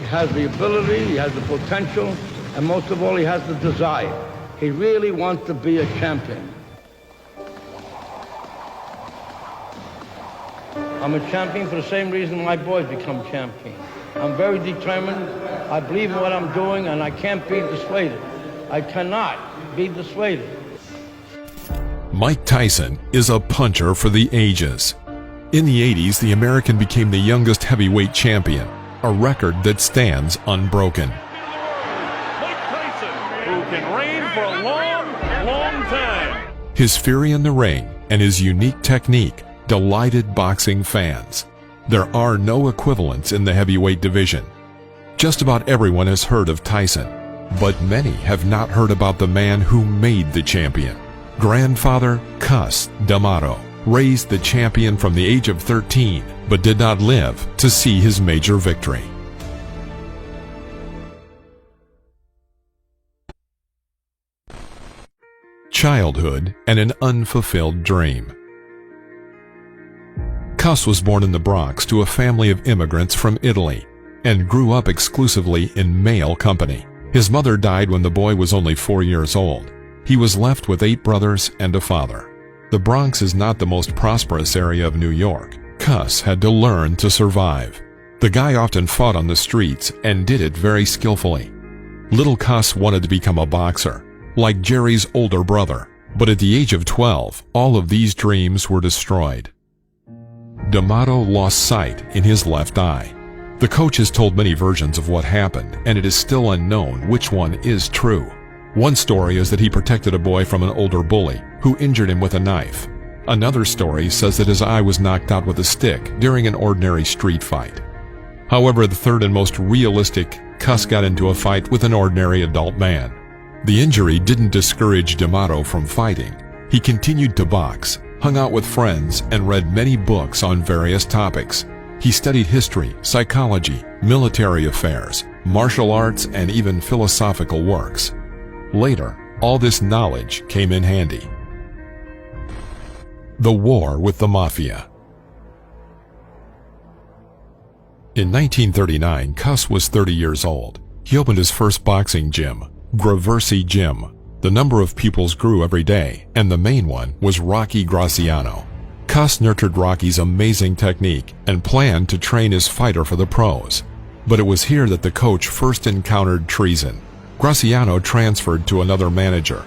has the ability, he has the potential, and most of all, he has the desire. He really wants to be a champion. I'm a champion for the same reason my boys become champions. I'm very determined. I believe in what I'm doing, and I can't be dissuaded. I cannot be dissuaded. Mike Tyson is a puncher for the ages. In the 80s, the American became the youngest heavyweight champion, a record that stands unbroken. Mike Tyson, who can reign for a long, long time. His fury in the ring and his unique technique delighted boxing fans. There are no equivalents in the heavyweight division. Just about everyone has heard of Tyson, but many have not heard about the man who made the champion. Grandfather Cus D'Amato raised the champion from the age of 13, but did not live to see his major victory. Childhood and an unfulfilled dream. Cus was born in the Bronx to a family of immigrants from Italy and grew up exclusively in male company. His mother died when the boy was only 4 years old. He was left with 8 brothers and a father. The Bronx is not the most prosperous area of New York. Cus had to learn to survive. The guy often fought on the streets and did it very skillfully. Little Cus wanted to become a boxer, like Jerry's older brother, but at the age of 12, all of these dreams were destroyed. D'Amato lost sight in his left eye. The coach has told many versions of what happened, and it is still unknown which one is true. One story is that he protected a boy from an older bully who injured him with a knife. Another story says that his eye was knocked out with a stick during an ordinary street fight. However, the third and most realistic, Cus got into a fight with an ordinary adult man. The injury didn't discourage D'Amato from fighting. He continued to box, hung out with friends, and read many books on various topics. He studied history, psychology, military affairs, martial arts, and even philosophical works. Later, all this knowledge came in handy. The war with the Mafia. In 1939, Cus was 30 years old. He opened his first boxing gym, Gramercy Gym. The number of pupils grew every day, and the main one was Rocky Graziano. Cus nurtured Rocky's amazing technique and planned to train his fighter for the pros. But it was here that the coach first encountered treason. Graziano transferred to another manager,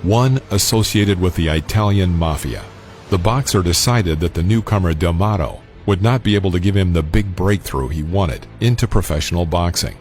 one associated with the Italian Mafia. The boxer decided that the newcomer D'Amato would not be able to give him the big breakthrough he wanted into professional boxing.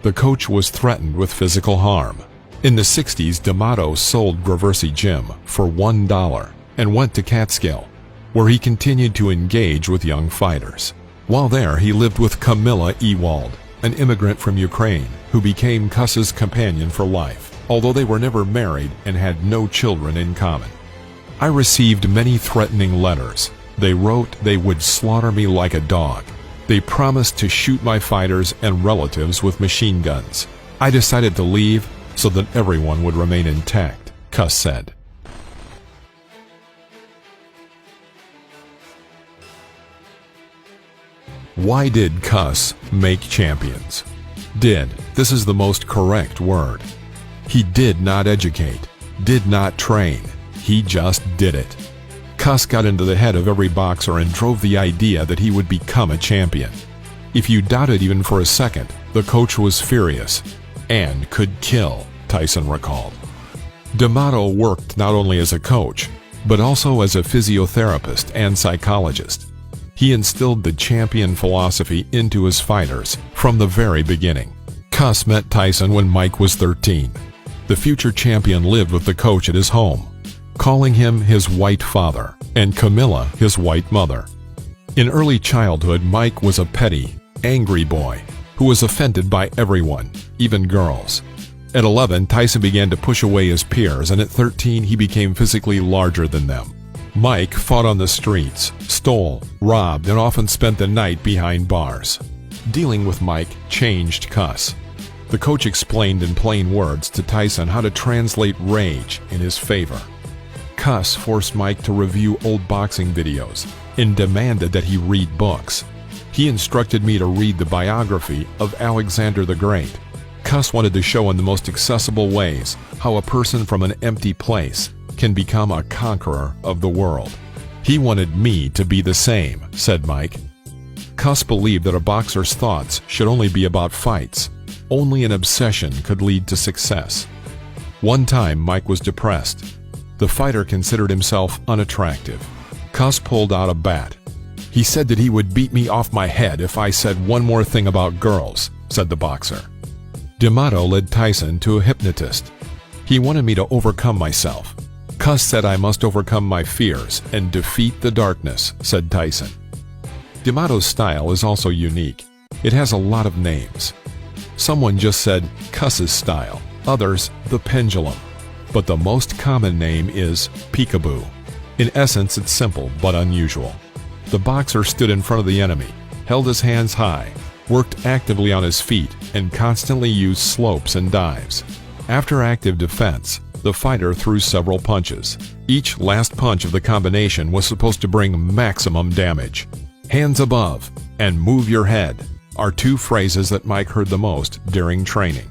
The coach was threatened with physical harm. In the 60s, D'Amato sold Gramercy Gym for $1 and went to Catskill, where he continued to engage with young fighters. While there, he lived with Camilla Ewald, an immigrant from Ukraine who became Cus's companion for life, although they were never married and had no children in common. I received many threatening letters. They wrote they would slaughter me like a dog. They promised to shoot my fighters and relatives with machine guns. I decided to leave so that everyone would remain intact, Cus said. Why did Cus make champions? This is the most correct word. He did not educate, did not train. He just did it. Cus got into the head of every boxer and drove the idea that he would become a champion. If you doubted even for a second, the coach was furious and could kill, Tyson recalled. D'Amato worked not only as a coach, but also as a physiotherapist and psychologist. He instilled the champion philosophy into his fighters from the very beginning. Cus met Tyson when Mike was 13. The future champion lived with the coach at his home, calling him his white father and Camilla his white mother. In early childhood, Mike was a petty, angry boy who was offended by everyone, even girls. At 11, Tyson began to push away his peers, and at 13, he became physically larger than them. Mike fought on the streets, stole, robbed, and often spent the night behind bars. Dealing with Mike changed Cus. The coach explained in plain words to Tyson how to translate rage in his favor. Cus forced Mike to review old boxing videos and demanded that he read books. He He instructed me to read the biography of Alexander the Great. Cus wanted to show in the most accessible ways how a person from an empty place can become a conqueror of the world. He wanted me to be the same, said Mike. Cus believed that a boxer's thoughts should only be about fights. Only an obsession could lead to success. One time, Mike was depressed. The fighter considered himself unattractive. Cus pulled out a bat. He said that he would beat me off my head if I said one more thing about girls, said the boxer. D'Amato led Tyson to a hypnotist. He wanted me to overcome myself. Cus said I must overcome my fears and defeat the darkness, said Tyson. D'Amato's style is also unique. It has a lot of names. Someone just said Cus's style, others the pendulum. But the most common name is peekaboo. In essence, it's simple but unusual. The boxer stood in front of the enemy, held his hands high, worked actively on his feet, and constantly used slopes and dives. After active defense, the fighter threw several punches. Each last punch of the combination was supposed to bring maximum damage. Hands above and move your head are two phrases that Mike heard the most during training.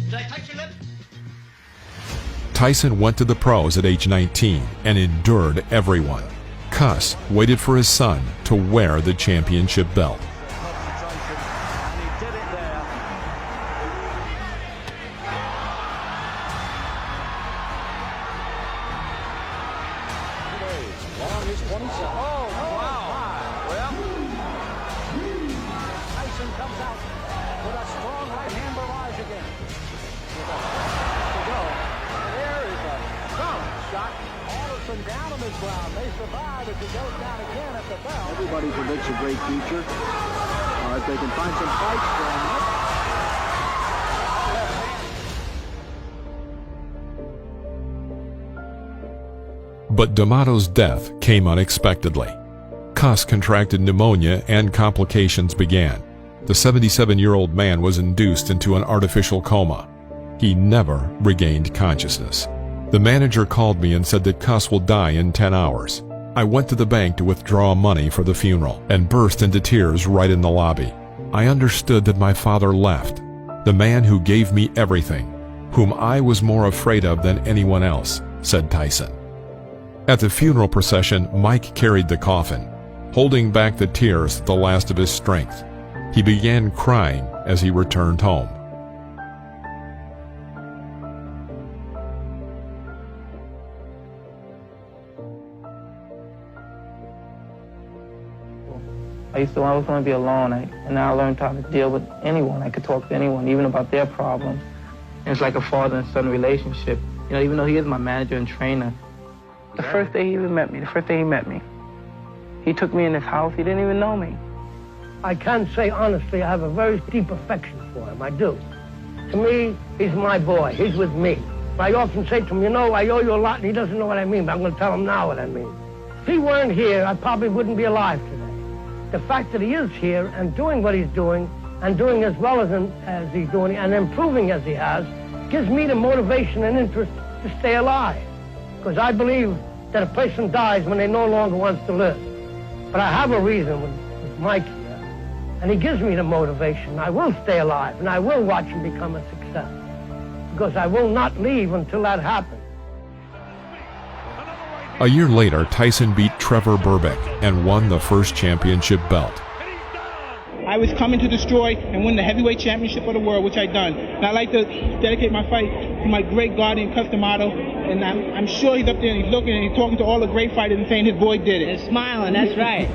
Did I touch your lip? Tyson went to the pros at age 19 and endured everyone. Cus waited for his son to wear the championship belt. Tyson comes out with a strong right hand barrage again. To go. There is a strong shot. Allison down on his ground. They survive as he goes down again at the bell. Everybody predicts a great future. If they can find some fights for him. But D'Amato's death came unexpectedly. Cus contracted pneumonia and complications began. The 77-year-old man was induced into an artificial coma. He never regained consciousness. The manager called me and said that Cus will die in 10 hours. I went to the bank to withdraw money for the funeral and burst into tears right in the lobby. I understood that my father left, the man who gave me everything, whom I was more afraid of than anyone else, said Tyson. At the funeral procession, Mike carried the coffin, holding back the tears the last of his strength. He began crying as he returned home. I used to always want to be alone, and now I learned how to deal with anyone. I could talk to anyone, even about their problems. And it's like a father and son relationship. You know, even though he is my manager and trainer. The first day he met me, he took me in his house. He didn't even know me. I can say honestly, I have a very deep affection for him. I do. To me, he's my boy. He's with me. I often say to him, you know, I owe you a lot, and he doesn't know what I mean, but I'm going to tell him now what I mean. If he weren't here, I probably wouldn't be alive today. The fact that he is here and doing what he's doing, and doing as well as he's doing, and improving as he has, gives me the motivation and interest to stay alive. Because I believe that a person dies when they no longer wants to live. But I have a reason with Mike here, and he gives me the motivation. I will stay alive, and I will watch him become a success. Because I will not leave until that happens. A year later, Tyson beat Trevor Berbick and won the first championship belt. I was coming to destroy and win the heavyweight championship of the world, which I done. And I'd like to dedicate my fight to my great guardian, Cus D'Amato. And I'm sure he's up there and he's looking and he's talking to all the great fighters and saying his boy did it. He's smiling, that's right.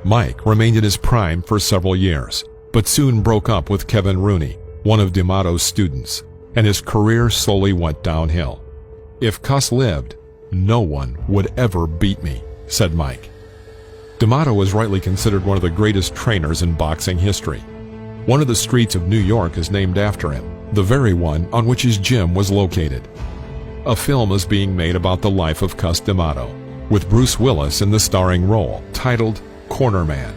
Mike remained in his prime for several years, but soon broke up with Kevin Rooney, one of D'Amato's students, and his career slowly went downhill. If Cus lived, no one would ever beat me, said Mike. D'Amato was rightly considered one of the greatest trainers in boxing history. One of the streets of New York is named after him, the very one on which his gym was located. A film is being made about the life of Cus D'Amato, with Bruce Willis in the starring role, titled Corner Man.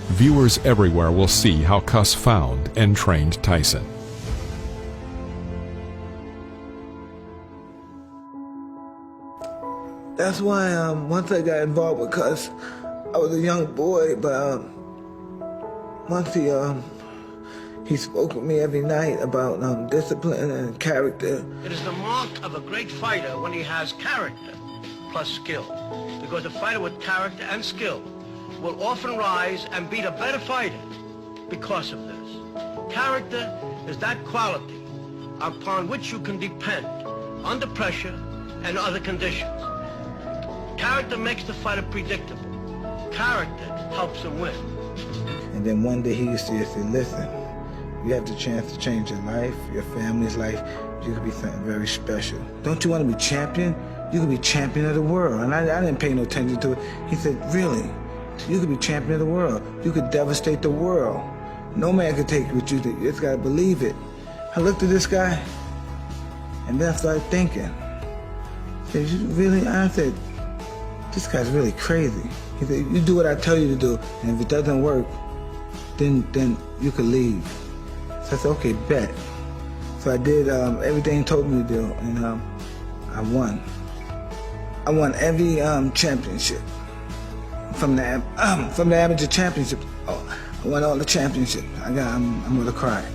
viewers everywhere will see how Cus found and trained Tyson. That's why once I got involved with Cus, I was a young boy, but once he spoke with me every night about discipline and character. It is the mark of a great fighter when he has character plus skill, because a fighter with character and skill will often rise and beat a better fighter because of this. Character is that quality upon which you can depend under pressure and other conditions. Character makes the fighter predictable. Character helps him win. And then one day he used to say, listen, you have the chance to change your life, your family's life. You could be something very special. Don't you want to be champion? You could be champion of the world. And I didn't pay no attention to it. He said, really? You could be champion of the world. You could devastate the world. No man could take what you do. You just got to believe it. I looked at this guy, and then I started thinking. I said, you really? I said, this guy's really crazy. He said, you do what I tell you to do, and if it doesn't work, then you could leave. So I said, okay, bet. So I did everything he told me to do, and I won. I won every championship. From the amateur championship. Oh, I won all the championships. I'm gonna cry.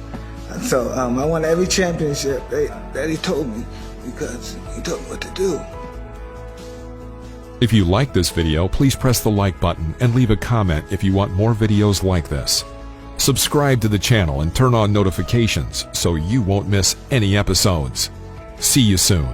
So I won every championship that he told me, because he told me what to do. If you like this video, please press the like button and leave a comment if you want more videos like this. Subscribe to the channel and turn on notifications so you won't miss any episodes. See you soon.